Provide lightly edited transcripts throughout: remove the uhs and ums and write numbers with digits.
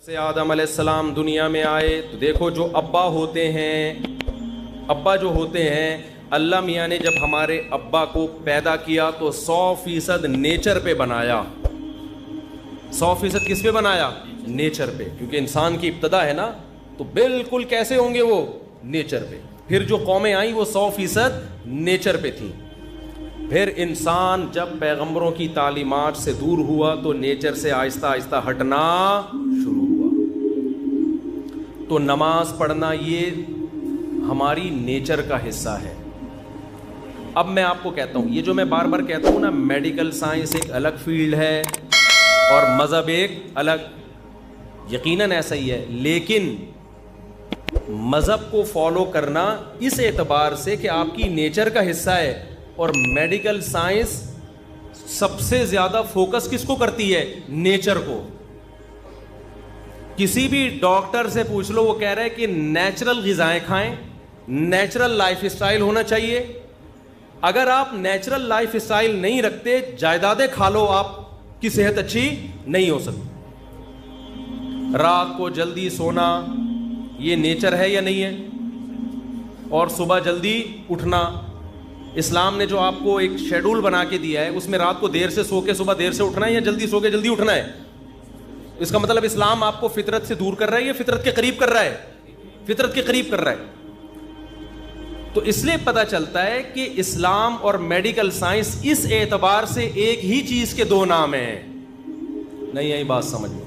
سے آدم علیہ السلام دنیا میں آئے تو دیکھو جو ابا ہوتے ہیں اللہ میاں نے جب ہمارے ابا کو پیدا کیا تو 100% نیچر پہ بنایا. 100% کس پہ بنایا؟ نیچر پہ, کیونکہ انسان کی ابتدا ہے نا, تو بالکل کیسے ہوں گے وہ؟ نیچر پہ. پھر جو قومیں آئیں وہ 100% نیچر پہ تھیں. پھر انسان جب پیغمبروں کی تعلیمات سے دور ہوا تو نیچر سے آہستہ آہستہ ہٹنا شروع ہوا. تو نماز پڑھنا یہ ہماری نیچر کا حصہ ہے. اب میں آپ کو کہتا ہوں, یہ جو میں بار بار کہتا ہوں نا, میڈیکل سائنس ایک الگ فیلڈ ہے اور مذہب ایک الگ, یقیناً ایسا ہی ہے, لیکن مذہب کو فالو کرنا اس اعتبار سے کہ آپ کی نیچر کا حصہ ہے, اور میڈیکل سائنس سب سے زیادہ فوکس کس کو کرتی ہے؟ نیچر کو. کسی بھی ڈاکٹر سے پوچھ لو, وہ کہہ رہے ہیں کہ نیچرل غذائیں کھائیں, نیچرل لائف اسٹائل ہونا چاہیے. اگر آپ نیچرل لائف اسٹائل نہیں رکھتے, جائیدادیں کھا لو, آپ کی صحت اچھی نہیں ہو سکتی. رات کو جلدی سونا یہ نیچر ہے یا نہیں ہے؟ اور صبح جلدی اٹھنا, اسلام نے جو آپ کو ایک شیڈول بنا کے دیا ہے, اس میں رات کو دیر سے سو کے صبح دیر سے اٹھنا ہے یا جلدی سو کے جلدی اٹھنا ہے؟ اس کا مطلب اسلام آپ کو فطرت سے دور کر رہا ہے یا فطرت کے قریب کر رہا ہے؟ فطرت کے قریب کر رہا ہے. تو اس لیے پتہ چلتا ہے کہ اسلام اور میڈیکل سائنس اس اعتبار سے ایک ہی چیز کے دو نام ہیں. نہیں یہی بات سمجھ میں.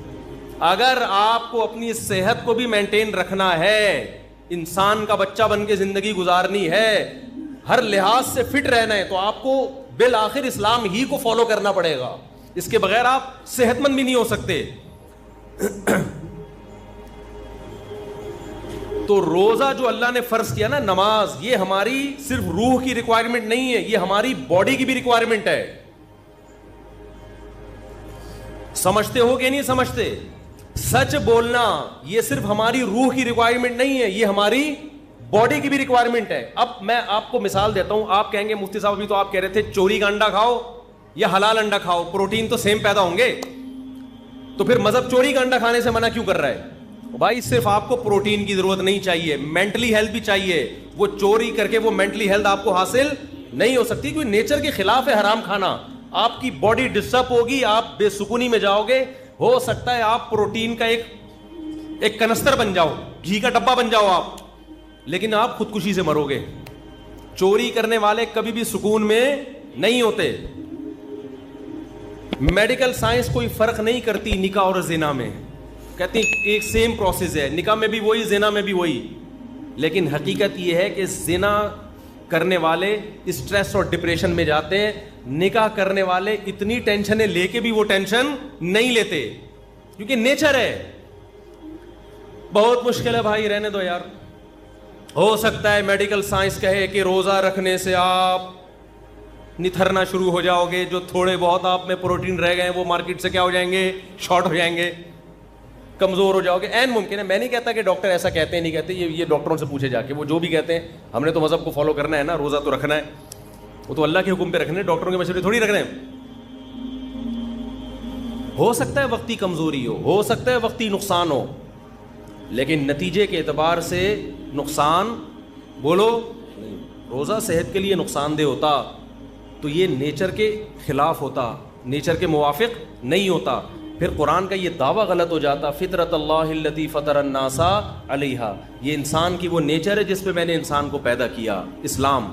اگر آپ کو اپنی صحت کو بھی مینٹین رکھنا ہے, انسان کا بچہ بن کے زندگی گزارنی ہے, ہر لحاظ سے فٹ رہنا ہے, تو آپ کو بالآخر اسلام ہی کو فالو کرنا پڑے گا. اس کے بغیر آپ صحت مند بھی نہیں ہو سکتے. تو روزہ جو اللہ نے فرض کیا نا, نماز, یہ ہماری صرف روح کی ریکوائرمنٹ نہیں ہے, یہ ہماری باڈی کی بھی ریکوائرمنٹ ہے. سمجھتے ہو کہ نہیں سمجھتے؟ سچ بولنا یہ صرف ہماری روح کی ریکوائرمنٹ نہیں ہے, یہ ہماری باڈی کی بھی ریکوائرمنٹ ہے. اب میں آپ کو مثال دیتا ہوں. آپ کہیں گے مفتی صاحب ابھی تو آپ کہہ رہے تھے چوری کا انڈا کھاؤ یا حلال انڈا کھاؤ, پروٹین تو سیم پیدا ہوں گے, تو پھر مذہب چوری کا انڈا کھانے سے منع کیوں کر رہا ہے؟ بھائی صرف آپ کو پروٹین کی ضرورت نہیں چاہیے, مینٹلی ہیلتھ بھی چاہیے. وہ چوری کر کے وہ مینٹلی ہیلتھ آپ کو حاصل نہیں ہو سکتی, کیونکہ نیچر کے خلاف ہے حرام کھانا. آپ کی باڈی ڈسٹرب ہوگی, آپ بے سکونی میں جاؤ گے. ہو سکتا ہے آپ پروٹین کا ایک کنستر بن جاؤ, گھی کا ڈبہ بن جاؤ آپ, لیکن آپ خودکشی سے مرو گے. چوری کرنے والے کبھی بھی سکون میں نہیں ہوتے. میڈیکل سائنس کوئی فرق نہیں کرتی نکاح اور زنا میں, کہتی ایک سیم پروسیس ہے, نکاح میں بھی وہی, زنا میں بھی وہی. لیکن حقیقت یہ ہے کہ زنا کرنے والے اسٹریس اور ڈپریشن میں جاتے ہیں, نکاح کرنے والے اتنی ٹینشنیں لے کے بھی وہ ٹینشن نہیں لیتے, کیونکہ نیچر ہے. بہت مشکل ہے بھائی, رہنے دو یار. ہو سکتا ہے میڈیکل سائنس کہے کہ روزہ رکھنے سے آپ نتھرنا شروع ہو جاؤ گے, جو تھوڑے بہت آپ میں پروٹین رہ گئے ہیں وہ مارکیٹ سے کیا ہو جائیں گے؟ شارٹ ہو جائیں گے, کمزور ہو جاؤ گے. این ممکن ہے. میں نہیں کہتا کہ ڈاکٹر ایسا کہتے ہیں نہیں کہتے, یہ ڈاکٹروں سے پوچھے جا کے, وہ جو بھی کہتے ہیں. ہم نے تو مذہب کو فالو کرنا ہے نا, روزہ تو رکھنا ہے, وہ تو اللہ کے حکم پہ رکھنے, ڈاکٹروں کے مشورے تھوڑی رکھنے. ہو سکتا ہے وقتی کمزوری ہو سکتا ہے وقتی نقصان ہو, لیکن نتیجے کے اعتبار سے نقصان بولو نہیں. روزہ صحت کے لیے نقصان دہ ہوتا تو یہ نیچر کے خلاف ہوتا, نیچر کے موافق نہیں ہوتا. پھر قرآن کا یہ دعویٰ غلط ہو جاتا, فطرت اللہ التی فطر الناس علیہا, یہ انسان کی وہ نیچر ہے جس پہ میں نے انسان کو پیدا کیا, اسلام.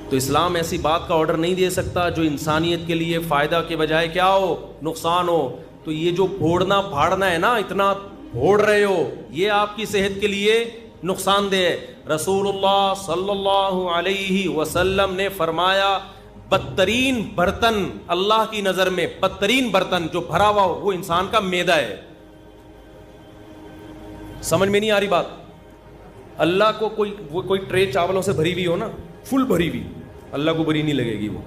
تو اسلام ایسی بات کا آرڈر نہیں دے سکتا جو انسانیت کے لیے فائدہ کے بجائے کیا ہو؟ نقصان ہو. تو یہ جو پھوڑنا پھاڑنا ہے نا, اتنا پھوڑ رہے ہو, یہ آپ کی صحت کے لیے نقصان دہ ہے. رسول اللہ صلی اللہ علیہ وسلم نے فرمایا بدترین برتن اللہ کی نظر میں, بدترین برتن جو بھرا ہوا ہو وہ انسان کا معدہ ہے. سمجھ میں نہیں آ رہی بات؟ اللہ کو کوئی ٹرے چاولوں سے بھری ہوئی ہو نا, فل بھری ہوئی, اللہ کو بری نہیں لگے گی. وہ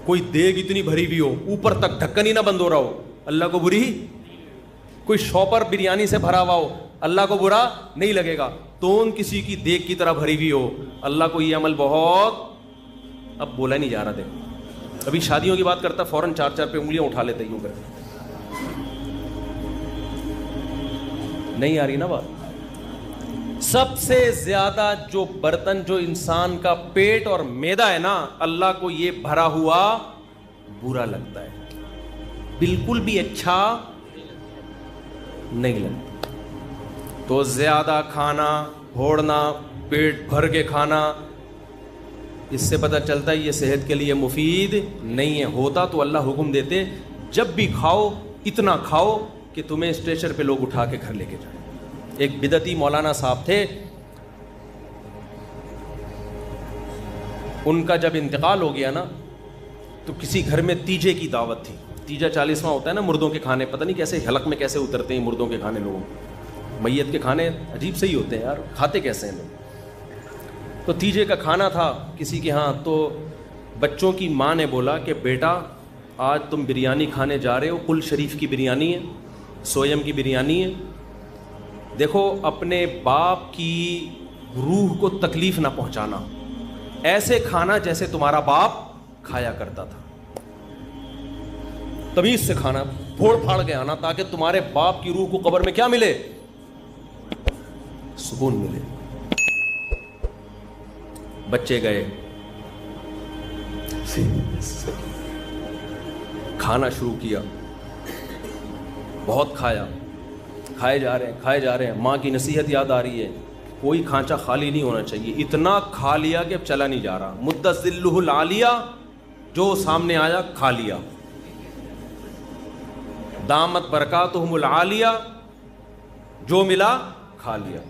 کوئی دیگ اتنی بھری ہوئی ہو, اوپر تک ڈھکن ہی نہ بند ہو رہا ہو, اللہ کو بری. کوئی شاپر بریانی سے بھرا ہوا ہو, اللہ کو برا نہیں لگے گا. تون کسی کی دیگ کی طرح بھری ہوئی ہو, اللہ کو یہ عمل بہت, اب بولا نہیں جا رہا. دیکھو ابھی شادیوں کی بات کرتا, فوراً 4 پہ انگلیاں اٹھا لیتے یوں کر. نہیں آ رہی نا بات؟ سب سے زیادہ جو برتن جو انسان کا پیٹ اور معدہ ہے نا، اللہ کو یہ بھرا ہوا برا لگتا ہے، بالکل بھی اچھا نہیں لگتا۔ تو زیادہ کھانا، پھوڑنا، پیٹ بھر کے کھانا، اس سے پتہ چلتا ہے یہ صحت کے لیے مفید نہیں ہے۔ ہوتا تو اللہ حکم دیتے جب بھی کھاؤ اتنا کھاؤ کہ تمہیں اسٹریچر پہ لوگ اٹھا کے گھر لے کے جائیں۔ ایک بدعتی مولانا صاحب تھے، ان کا جب انتقال ہو گیا نا تو کسی گھر میں تیجے کی دعوت تھی۔ تیجا 40واں ہوتا ہے نا مردوں کے کھانے، پتہ نہیں کیسے حلق میں کیسے اترتے ہیں مردوں کے کھانے لوگوں، میت کے کھانے عجیب سے ہی ہوتے ہیں یار، کھاتے کیسے ہیں لوگ؟ تو تیجے کا کھانا تھا کسی کے ہاں، تو بچوں کی ماں نے بولا کہ بیٹا آج تم بریانی کھانے جا رہے ہو، کل شریف کی بریانی ہے، سویم کی بریانی ہے، دیکھو اپنے باپ کی روح کو تکلیف نہ پہنچانا، ایسے کھانا جیسے تمہارا باپ کھایا کرتا تھا، تمیز سے کھانا، پھوڑ پھاڑ کے آنا، تاکہ تمہارے باپ کی روح کو قبر میں کیا ملے؟ سکون ملے۔ بچے گئے کھانا شروع کیا، بہت کھایا، کھائے جا رہے ہیں، ماں کی نصیحت یاد آ رہی ہے، کوئی کھانچا خالی نہیں ہونا چاہیے، اتنا کھا لیا کہ اب چلا نہیں جا رہا، مدت ذلہ العالیہ، جو سامنے آیا کھا لیا، دامت برکاتہم العالیہ، جو ملا کھا لیا،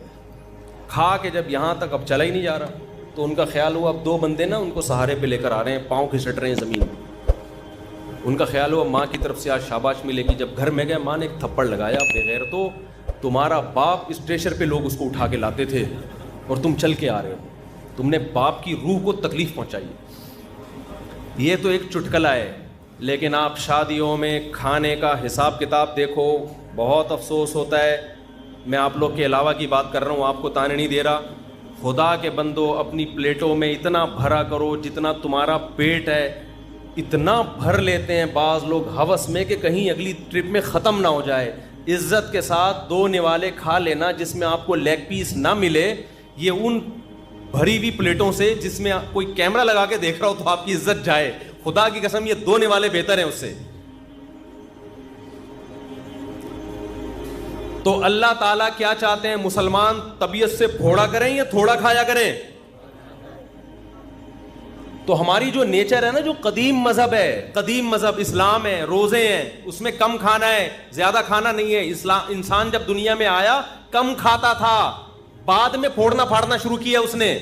کھا کے جب یہاں تک اب چلا ہی نہیں جا رہا تو ان کا خیال ہوا اب دو بندے نا ان کو سہارے پہ لے کر آ رہے ہیں، پاؤں کھسٹ رہے ہیں زمین پہ، ان کا خیال ہوا ماں کی طرف سے آج شاباش ملے گی۔ جب گھر میں گئے ماں نے ایک تھپڑ لگایا، بغیر تو تمہارا باپ اسٹریچر پہ لوگ اس کو اٹھا کے لاتے تھے اور تم چل کے آ رہے ہو، تم نے باپ کی روح کو تکلیف پہنچائی۔ یہ تو ایک چٹکلا ہے، لیکن آپ شادیوں میں کھانے کا حساب کتاب دیکھو، بہت افسوس ہوتا ہے، میں آپ لوگ کے علاوہ کی بات کر رہا ہوں، آپ کو تانے نہیں دے رہا، خدا کے بندو اپنی پلیٹوں میں اتنا بھرا کرو جتنا تمہارا پیٹ ہے، اتنا بھر لیتے ہیں بعض لوگ ہوس میں کہ کہیں اگلی ٹرپ میں ختم نہ ہو جائے۔ عزت کے ساتھ دو نوالے کھا لینا جس میں آپ کو لیگ پیس نہ ملے، یہ ان بھری ہوئی پلیٹوں سے جس میں کوئی کیمرہ لگا کے دیکھ رہا ہو تو آپ کی عزت جائے، خدا کی قسم یہ دو نوالے بہتر ہیں اس سے۔ تو اللہ تعالیٰ کیا چاہتے ہیں؟ مسلمان طبیعت سے پھوڑا کریں یا تھوڑا کھایا کریں؟ تو ہماری جو نیچر ہے نا، جو قدیم مذہب ہے، قدیم مذہب اسلام ہے، روزے ہیں، اس میں کم کھانا ہے، زیادہ کھانا نہیں ہے۔ انسان جب دنیا میں آیا کم کھاتا تھا، بعد میں پھوڑنا پھاڑنا شروع کیا اس نے۔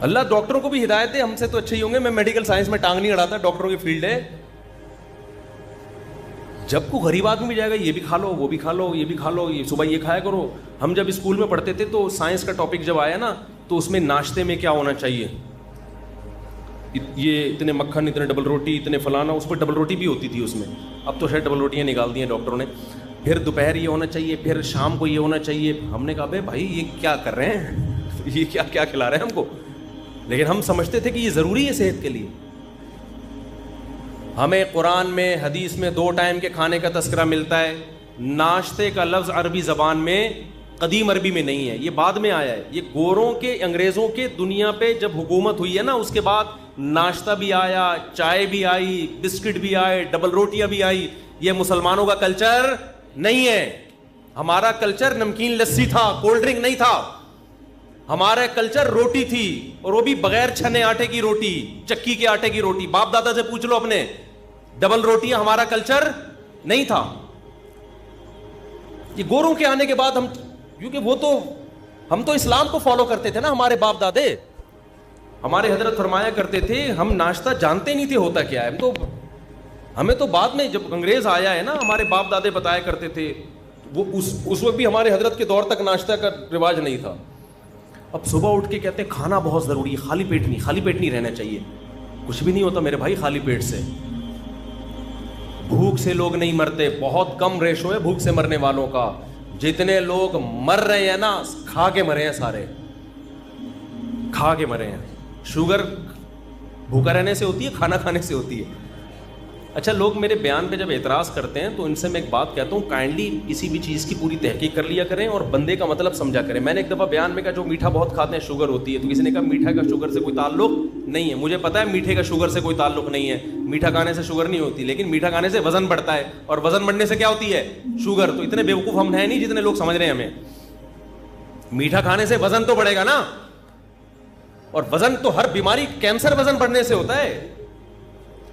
اللہ ڈاکٹروں کو بھی ہدایت دے، ہم سے تو اچھے ہی ہوں گے، میں میڈیکل سائنس میں ٹانگ نہیں اڑاتا، ڈاکٹروں کی فیلڈ ہے۔ جب کو غریب آدمی بھی جائے گا یہ بھی کھا لو، وہ بھی کھا لو، یہ بھی کھا لو، یہ صبح یہ کھایا کرو۔ ہم جب اسکول میں پڑھتے تھے تو سائنس کا ٹاپک جب آیا نا تو اس میں ناشتے میں کیا ہونا چاہیے، یہ اتنے مکھن، اتنے ڈبل روٹی، اتنے فلانا، اس پہ ڈبل روٹی بھی ہوتی تھی اس میں، اب تو شاید ڈبل روٹیاں نکال دی ہیں ڈاکٹروں نے۔ پھر دوپہر یہ ہونا چاہیے، پھر شام کو یہ ہونا چاہیے۔ ہم نے کہا بھائی یہ کیا کر رہے ہیں، یہ کیا کیا کھلا رہے ہیں ہم کو، لیکن ہم سمجھتے تھے کہ یہ ضروری ہے صحت کے لیے۔ ہمیں قرآن میں، حدیث میں 2 ٹائم کے کھانے کا تذکرہ ملتا ہے۔ ناشتے کا لفظ عربی زبان میں، قدیم عربی میں نہیں ہے، یہ بعد میں آیا ہے۔ یہ گوروں کے، انگریزوں کے دنیا پہ جب حکومت ہوئی ہے نا، اس کے بعد ناشتہ بھی آیا، چائے بھی آئی، بسکٹ بھی آئے، ڈبل روٹیاں بھی آئی۔ یہ مسلمانوں کا کلچر نہیں ہے۔ ہمارا کلچر نمکین لسی تھا، کولڈ ڈرنک نہیں تھا۔ ہمارا کلچر روٹی تھی، اور وہ بھی بغیر چھنے آٹے کی روٹی، چکی کے آٹے کی روٹی۔ باپ دادا سے پوچھ لو اپنے، ڈبل روٹیاں ہمارا کلچر نہیں تھا۔ یہ گوروں کے آنے کے بعد ہم، کیونکہ ہم تو اسلام کو فالو کرتے تھے نا، ہمارے باپ دادے، ہمارے حضرت فرمایا کرتے تھے ہم ناشتہ جانتے نہیں تھے ہوتا کیا ہے، ہمیں تو بعد میں جب انگریز آیا ہے نا، ہمارے باپ دادے بتایا کرتے تھے، وہ اس وقت بھی ہمارے حضرت کے دور تک ناشتہ کا رواج نہیں تھا۔ اب صبح اٹھ کے کہتے ہیں کھانا بہت ضروری ہے، خالی پیٹ نہیں رہنا چاہیے۔ کچھ بھی نہیں ہوتا میرے بھائی خالی پیٹ سے، بھوک سے لوگ نہیں مرتے، بہت کم ریشو ہے بھوک سے مرنے والوں کا۔ جتنے لوگ مر رہے ہیں نا، کھا کے مرے ہیں، سارے کھا کے مرے ہیں۔ شوگر بھوکا رہنے سے ہوتی ہے، کھانا کھانے سے ہوتی ہے۔ اچھا لوگ میرے بیان پہ جب اعتراض کرتے ہیں تو ان سے میں ایک بات کہتا ہوں, کائنڈلی کسی بھی چیز کی پوری تحقیق کر لیا کریں اور بندے کا مطلب سمجھا کریں. میں نے ایک دفعہ بیان میں کہا جو میٹھا بہت کھاتے ہیں شوگر ہوتی ہے, تو کسی نے کہا میٹھا کا شوگر سے کوئی تعلق نہیں ہے. مجھے پتا ہے میٹھے کا شوگر سے کوئی تعلق نہیں ہے, میٹھا کھانے سے شوگر نہیں ہوتی, لیکن میٹھا کھانے سے وزن بڑھتا ہے, اور وزن بڑھنے سے کیا ہوتی ہے, شوگر. تو اتنے بیوقوف ہم ہیں نہیں جتنے لوگ سمجھ رہے ہیں ہمیں. میٹھا کھانے سے وزن تو بڑھے گا نا, اور وزن تو ہر بیماری, کینسر وزن بڑھنے سے ہوتا ہے.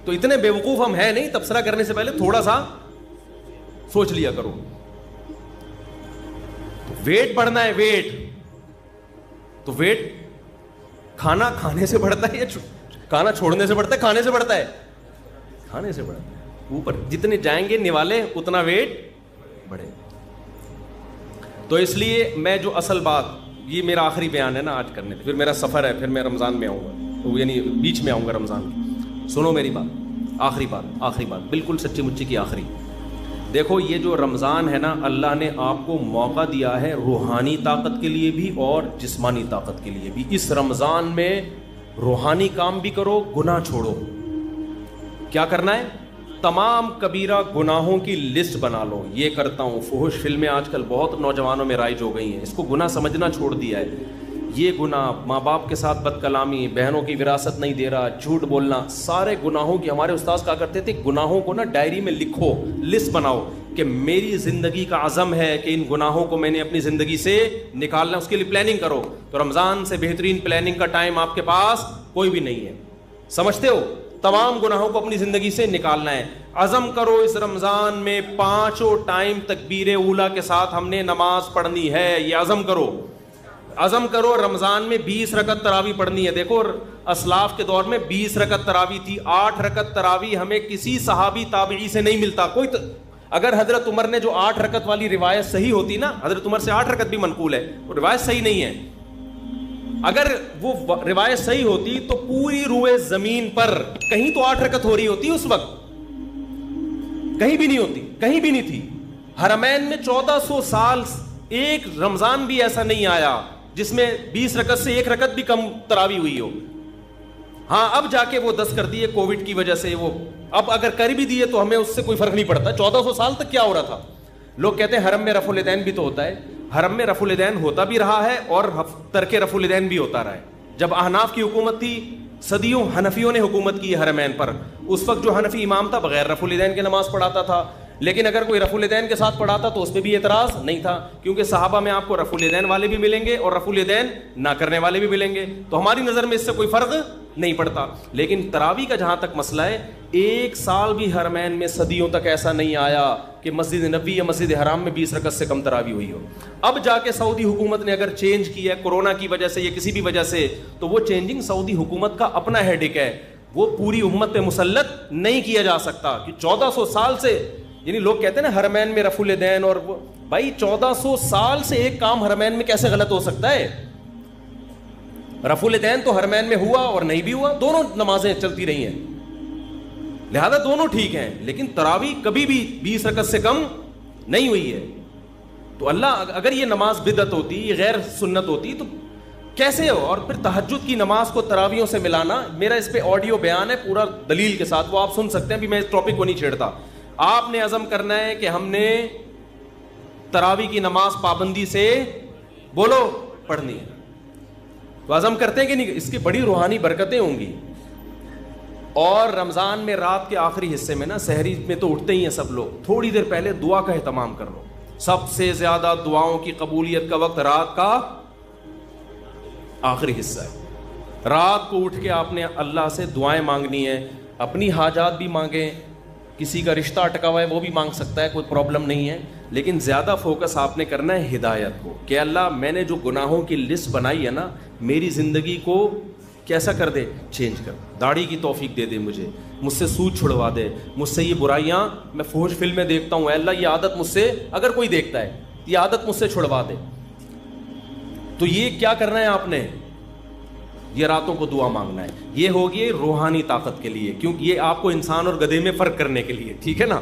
تو اتنے بیوقوف ہم ہیں نہیں. تبصرہ کرنے سے پہلے تھوڑا سا سوچ لیا کرو. ویٹ بڑھنا ہے, ویٹ تو ویٹ کھانا کھانے سے بڑھتا ہے یا کھانا چھوڑنے سے بڑھتا ہے؟ کھانے سے بڑھتا ہے, کھانے سے بڑھتا ہے. اوپر جتنے جائیں گے نوالے اتنا ویٹ بڑھے. تو اس لیے میں جو اصل بات, یہ میرا آخری بیان ہے نا آج کرنے, پھر میرا سفر ہے, پھر میں رمضان میں آؤں گا, یعنی بیچ میں آؤں گا رمضان کی. سنو میری بات, آخری بات بالکل سچی مچی کی آخری. دیکھو یہ جو رمضان ہے نا, اللہ نے آپ کو موقع دیا ہے روحانی طاقت کے لیے بھی اور جسمانی طاقت کے لیے بھی. اس رمضان میں روحانی کام بھی کرو, گناہ چھوڑو. کیا کرنا ہے؟ تمام کبیرہ گناہوں کی لسٹ بنا لو. یہ کرتا ہوں, فحش فلمیں آج کل بہت نوجوانوں میں رائج ہو گئی ہیں, اس کو گناہ سمجھنا چھوڑ دیا ہے. یہ گناہ, ماں باپ کے ساتھ بد کلامی, بہنوں کی وراثت نہیں دے رہا, جھوٹ بولنا, سارے گناہوں کی. ہمارے استاذ کہا کرتے تھے گناہوں کو نا ڈائری میں لکھو, لسٹ بناؤ کہ میری زندگی کا عزم ہے کہ ان گناہوں کو میں نے اپنی زندگی سے نکالنا, اس کے لیے پلاننگ کرو. تو رمضان سے بہترین پلاننگ کا ٹائم آپ کے پاس کوئی بھی نہیں ہے. سمجھتے ہو؟ تمام گناہوں کو اپنی زندگی سے نکالنا ہے. عزم کرو اس رمضان میں 5 ٹائم تکبیر اولیٰ کے ساتھ ہم نے نماز پڑھنی ہے. یہ عزم کرو, عزم کرو. رمضان میں 20 رکعت تراویح پڑھنی ہے. دیکھو اسلاف کے دور میں 20 رکعت تراویح تھی. 8 رکعت تراویح ہمیں کسی صحابی تابعی سے نہیں ملتا. اگر حضرت عمر نے جو 8 رکعت والی روایت صحیح ہوتی نا, حضرت عمر سے 8 رکعت بھی منقول ہے, وہ روایت صحیح نہیں ہے. اگر وہ روایت صحیح ہوتی تو پوری روئے زمین پر کہیں تو 8 رکعت ہو رہی ہوتی اس وقت, کہیں بھی نہیں ہوتی, کہیں بھی نہیں تھی. حرمین میں 1400 سال ایک رمضان بھی ایسا نہیں آیا جس میں 20 رکعت سے 1 رکعت بھی کم تراویح ہوئی ہو. ہاں اب جا کے وہ 10 کر دیے کووڈ کی وجہ سے. وہ اب اگر کر بھی دیے تو ہمیں اس سے کوئی فرق نہیں پڑتا. 1400 سال تک کیا ہو رہا تھا؟ لوگ کہتے ہیں حرم میں رفع الیدین بھی تو ہوتا ہے. حرم میں رفع الیدین ہوتا بھی رہا ہے اور ترک رفع الیدین بھی ہوتا رہا ہے. جب احناف کی حکومت تھی, صدیوں حنفیوں نے حکومت کی ہے حرمین پر, اس وقت جو حنفی امام تھا بغیر رفع الیدین کے نماز پڑھاتا تھا. لیکن اگر کوئی رفع الیدین کے ساتھ پڑھاتا تو اس پہ بھی اعتراض نہیں تھا, کیونکہ صحابہ میں آپ کو رفع الیدین والے بھی ملیں گے اور رفع الیدین نہ کرنے والے بھی ملیں گے. تو ہماری نظر میں اس سے کوئی فرق نہیں پڑتا. لیکن تراویح کا جہاں تک مسئلہ ہے, 1 سال بھی حرمین میں صدیوں تک ایسا نہیں آیا کہ مسجد نبوی یا مسجد حرام میں 20 رکعت سے کم تراویح ہوئی ہو. اب جا کے سعودی حکومت نے اگر چینج کیا ہے کورونا کی وجہ سے یا کسی بھی وجہ سے, تو وہ چینجنگ سعودی حکومت کا اپنا ہیڈک ہے, وہ پوری امت پہ مسلط نہیں کیا جا سکتا. کہ 1400 سال سے, یعنی لوگ کہتے ہیں نا حرمین میں رفع الیدین, اور بھائی 1400 سال سے ایک کام حرمین میں کیسے غلط ہو سکتا ہے؟ رفع الیدین تو حرمین میں ہوا اور نہیں بھی ہوا, دونوں نمازیں چلتی رہی ہیں, لہذا دونوں ٹھیک ہیں. لیکن تراویح کبھی بھی 20 رکعت سے کم نہیں ہوئی ہے. تو اللہ, اگر یہ نماز بدعت ہوتی, یہ غیر سنت ہوتی, تو کیسے ہو؟ اور پھر تہجد کی نماز کو تراویحوں سے ملانا, میرا اس پہ آڈیو بیان ہے پورا دلیل کے ساتھ, وہ آپ سن سکتے ہیں. بھی میں اس ٹاپک کو نہیں چھیڑتا. آپ نے عزم کرنا ہے کہ ہم نے تراویح کی نماز پابندی سے بولو پڑھنی ہے. تو عزم کرتے ہیں کہ نہیں؟ اس کی بڑی روحانی برکتیں ہوں گی. اور رمضان میں رات کے آخری حصے میں نا, سحری میں تو اٹھتے ہی ہیں سب لوگ, تھوڑی دیر پہلے دعا کا اہتمام کر لو. سب سے زیادہ دعاؤں کی قبولیت کا وقت رات کا آخری حصہ ہے. رات کو اٹھ کے آپ نے اللہ سے دعائیں مانگنی ہے. اپنی حاجات بھی مانگیں, کسی کا رشتہ اٹکا ہوا ہے وہ بھی مانگ سکتا ہے, کوئی پرابلم نہیں ہے. لیکن زیادہ فوکس آپ نے کرنا ہے ہدایت کو, کہ اللہ میں نے جو گناہوں کی لسٹ بنائی ہے نا, میری زندگی کو کیسا کر دے, چینج کر. داڑھی کی توفیق دے دے مجھے, مجھ سے سود چھڑوا دے, مجھ سے یہ برائیاں, میں فحش فلمیں دیکھتا ہوں, اے اللہ یہ عادت مجھ سے, اگر کوئی دیکھتا ہے یہ عادت مجھ سے چھڑوا دے. تو یہ کیا کرنا ہے آپ نے؟ یہ راتوں کو دعا مانگنا ہے. یہ ہوگی روحانی طاقت کے لیے, کیونکہ یہ آپ کو انسان اور گدھے میں فرق کرنے کے لیے, ٹھیک ہے نا.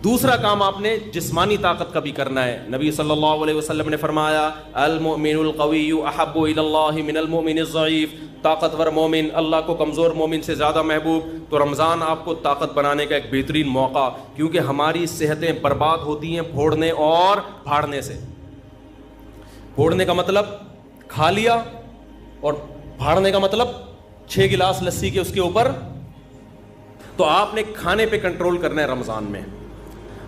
دوسرا کام آپ نے جسمانی طاقت کا بھی کرنا ہے. نبی صلی اللہ علیہ وسلم نے فرمایا المؤمن القوی احب الی اللہ من المؤمن الضعیف, طاقتور مومن اللہ کو کمزور مومن سے زیادہ محبوب. تو رمضان آپ کو طاقت بنانے کا ایک بہترین موقع, کیونکہ ہماری صحتیں برباد ہوتی ہیں پھوڑنے اور پھاڑنے سے. پھوڑنے کا مطلب کھا لیا, اور پھاڑنے کا مطلب 6 گلاس لسی کے اس کے اوپر. تو آپ نے کھانے پہ کنٹرول کرنا ہے رمضان میں.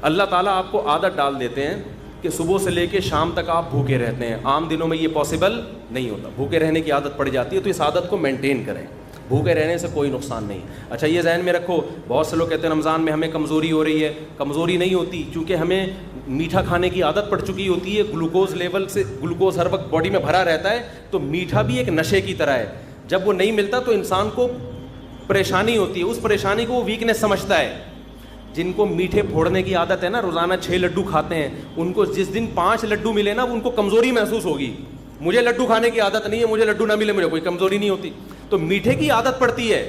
اللہ تعالیٰ آپ کو عادت ڈال دیتے ہیں کہ صبح سے لے کے شام تک آپ بھوکے رہتے ہیں. عام دنوں میں یہ پاسبل نہیں ہوتا, بھوکے رہنے کی عادت پڑ جاتی ہے. تو اس عادت کو مینٹین کریں, بھوکے رہنے سے کوئی نقصان نہیں. اچھا یہ ذہن میں رکھو, بہت سے لوگ کہتے ہیں رمضان میں ہمیں کمزوری ہو رہی ہے. کمزوری نہیں ہوتی, چونکہ ہمیں میٹھا کھانے کی عادت پڑ چکی ہوتی ہے. گلوکوز لیول سے, گلوکوز ہر وقت باڈی میں بھرا رہتا ہے, تو میٹھا بھی ایک نشے کی طرح ہے. جب وہ نہیں ملتا تو انسان کو پریشانی ہوتی ہے, اس پریشانی کو وہ ویکنیس سمجھتا ہے. جن کو میٹھے پھوڑنے کی عادت ہے نا, روزانہ 6 لڈو کھاتے ہیں, ان کو جس دن 5 لڈو ملے نا, ان کو کمزوری محسوس ہوگی. مجھے لڈو کھانے کی عادت نہیں ہے, مجھے لڈو نہ ملے مجھے کوئی کمزوری نہیں ہوتی. تو میٹھے کی عادت پڑتی ہے,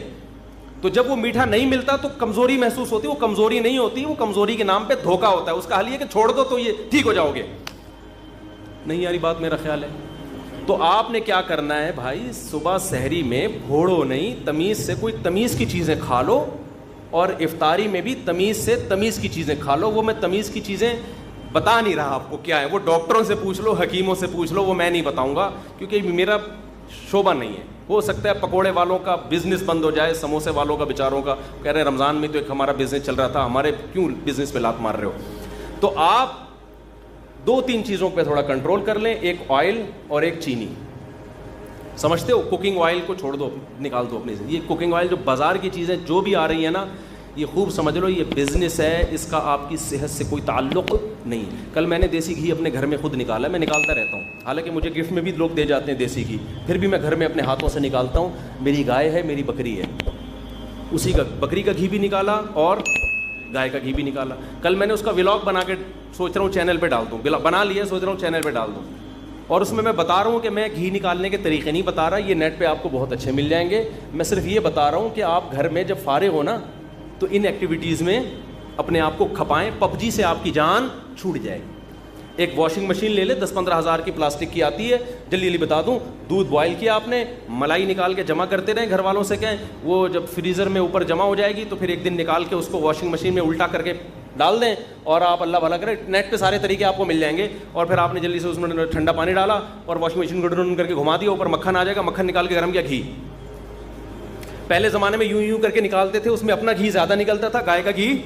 تو جب وہ میٹھا نہیں ملتا تو کمزوری محسوس ہوتی ہے. وہ کمزوری نہیں ہوتی, وہ کمزوری کے نام پہ دھوکا ہوتا ہے. اس کا حل یہ کہ چھوڑ دو تو یہ ٹھیک ہو جاؤ گے. نہیں یاری بات میرا خیال ہے. تو آپ نے کیا کرنا ہے بھائی, صبح سحری میں پھوڑو نہیں, تمیز سے کوئی تمیز کی چیزیں کھا لو, اور افطاری میں بھی تمیز سے تمیز کی چیزیں کھا لو. وہ میں تمیز کی چیزیں بتا نہیں رہا آپ کو کیا ہے, وہ ڈاکٹروں سے پوچھ لو, حکیموں سے پوچھ لو, وہ میں نہیں بتاؤں گا کیونکہ میرا شعبہ نہیں ہے. ہو سکتا ہے پکوڑے والوں کا بزنس بند ہو جائے, سموسے والوں کا بیچاروں کا, کہہ رہے ہیں رمضان میں تو ایک ہمارا بزنس چل رہا تھا, ہمارے کیوں بزنس پہ لات مار رہے ہو. تو آپ 2-3 چیزوں پہ تھوڑا کنٹرول کر لیں, ایک آئل اور ایک چینی. سمجھتے ہو, کوکنگ آئل کو چھوڑ دو, نکال دو اپنے سے. یہ کوکنگ آئل جو بازار کی چیزیں جو بھی آ رہی ہیں نا, یہ خوب سمجھ لو یہ بزنس ہے, اس کا آپ کی صحت سے کوئی تعلق نہیں. کل میں نے دیسی گھی اپنے گھر میں خود نکالا, میں نکالتا رہتا ہوں, حالانکہ مجھے گفٹ میں بھی لوگ دے جاتے ہیں دیسی گھی, پھر بھی میں گھر میں اپنے ہاتھوں سے نکالتا ہوں. میری گائے ہے, میری بکری ہے, اسی کا بکری کا گھی بھی نکالا اور گائے کا گھی بھی نکالا. کل میں نے اس کا ولاگ بنا کے سوچ رہا ہوں چینل پہ ڈال دوں, بنا لیا, سوچ رہا ہوں چینل پہ ڈال دوں. اور اس میں بتا رہا ہوں کہ میں گھی نکالنے کے طریقے نہیں بتا رہا, یہ نیٹ پہ آپ کو بہت اچھے مل جائیں گے. میں صرف یہ بتا رہا ہوں کہ آپ گھر میں جب فارغ ہو نا, تو ان ایکٹیویٹیز میں اپنے آپ کو کھپائیں. پبجی سے آپ کی جان چھوٹ جائے. ایک واشنگ مشین لے لے, 10-15 ہزار کی پلاسٹک کی آتی ہے. جلدی جلدی بتا دوں, دودھ بوائل کیا آپ نے, ملائی نکال کے جمع کرتے رہیں, گھر والوں سے کہیں, وہ جب فریزر میں اوپر جمع ہو جائے گی تو پھر ایک دن نکال کے اس کو واشنگ مشین میں الٹا کر کے ڈال دیں, اور آپ اللہ بھلا کریں, نیٹ پہ سارے طریقے آپ کو مل جائیں گے. اور پھر آپ نے جلدی سے اس میں ٹھنڈا پانی ڈالا اور واشنگ مشین کو ڈرون کر کے گھما دیا, اوپر مکھن آ جائے گا, مکھن نکال کے گرم کیا, گھی. پہلے زمانے میں یوں کر کے نکالتے تھے, اس میں اپنا گھی زیادہ نکلتا تھا, گائے کا گھی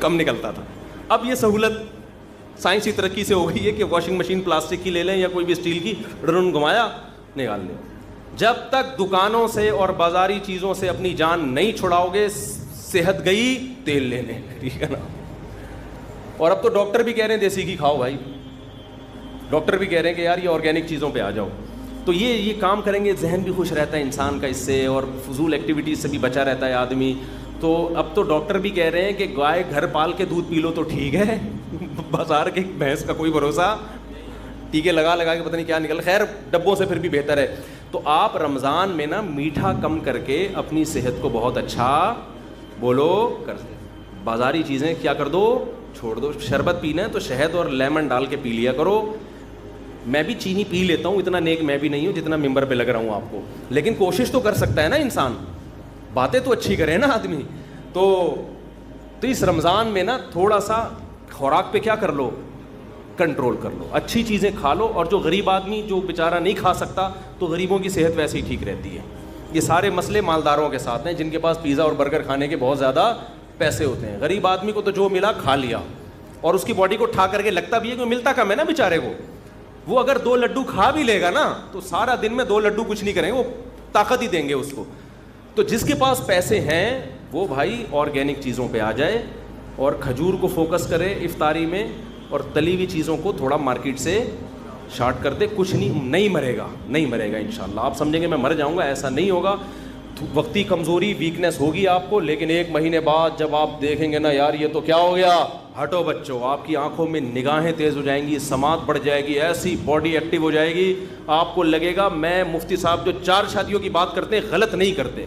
کم نکلتا تھا. اب یہ سہولت سائنسی ترقی سے ہو گئی ہے کہ واشنگ مشین پلاسٹک کی لے لیں یا کوئی بھی اسٹیل کی, ڈرون گھمایا, نکال لیں. جب تک دکانوں سے اور بازاری چیزوں سے اپنی جان نہیں چھڑاؤ گے, صحت گئی تیل لینے, ٹھیک ہے نا. اور اب تو ڈاکٹر بھی کہہ رہے ہیں دیسی گھی کھاؤ بھائی, ڈاکٹر بھی کہہ رہے ہیں کہ یار یہ آرگینک چیزوں پہ آ جاؤ. تو یہ کام کریں گے, ذہن بھی خوش رہتا ہے انسان کا اس سے, اور فضول ایکٹیویٹیز سے بھی بچا رہتا ہے آدمی. تو اب تو ڈاکٹر بھی کہہ رہے ہیں کہ گائے گھر پال کے دودھ پی لو تو ٹھیک ہے, بازار کے بھینس کا کوئی بھروسہ, ٹیکے لگا کے پتہ نہیں کیا نکل, خیر ڈبوں سے پھر بھی بہتر ہے. تو آپ رمضان میں نا میٹھا کم کر کے اپنی صحت کو بہت اچھا بولو کر, بازاری چیزیں کیا کر دو, چھوڑ دو. شربت پینا ہے تو شہد اور لیمن ڈال کے پی لیا کرو. میں بھی چینی پی لیتا ہوں, اتنا نیک میں بھی نہیں ہوں جتنا ممبر پہ لگ رہا ہوں آپ کو, لیکن کوشش تو کر سکتا ہے نا انسان, باتیں تو اچھی کرے نا آدمی. تو اس رمضان میں نا تھوڑا سا خوراک پہ کیا کر لو, کنٹرول کر لو, اچھی چیزیں کھا لو. اور جو غریب آدمی جو بیچارہ نہیں کھا سکتا, تو غریبوں کی صحت ویسے ہی ٹھیک رہتی ہے. یہ سارے مسئلے مالداروں کے ساتھ ہیں, جن کے پاس پیزا اور برگر کھانے کے بہت زیادہ پیسے ہوتے ہیں. غریب آدمی کو تو جو ملا کھا لیا, اور اس کی باڈی کو ٹھا کر کے لگتا بھی ہے کہ ملتا کم ہے نا بیچارے کو. وہ اگر 2 لڈو کھا بھی لے گا نا, تو سارا دن میں 2 لڈو کچھ نہیں کریں گے, وہ طاقت ہی دیں گے اس کو. تو جس کے پاس پیسے ہیں وہ بھائی آرگینک چیزوں پہ آ جائے, اور کھجور کو فوکس کرے افطاری میں, اور تلی ہوئی چیزوں کو تھوڑا مارکیٹ سے شارٹ کر دے. کچھ نہیں مرے گا انشاءاللہ. آپ سمجھیں گے میں مر جاؤں گا, ایسا نہیں ہوگا. وقتی کمزوری ویکنیس ہوگی آپ کو, لیکن 1 مہینے بعد جب آپ دیکھیں گے نا یار یہ تو کیا ہو گیا, ہٹو بچوں, آپ کی آنکھوں میں نگاہیں تیز ہو جائیں گی, سماعت بڑھ جائے گی, ایسی باڈی ایکٹیو ہو جائے گی, آپ کو لگے گا میں مفتی صاحب جو 4 شادیوں کی بات کرتے ہیں غلط نہیں کرتے.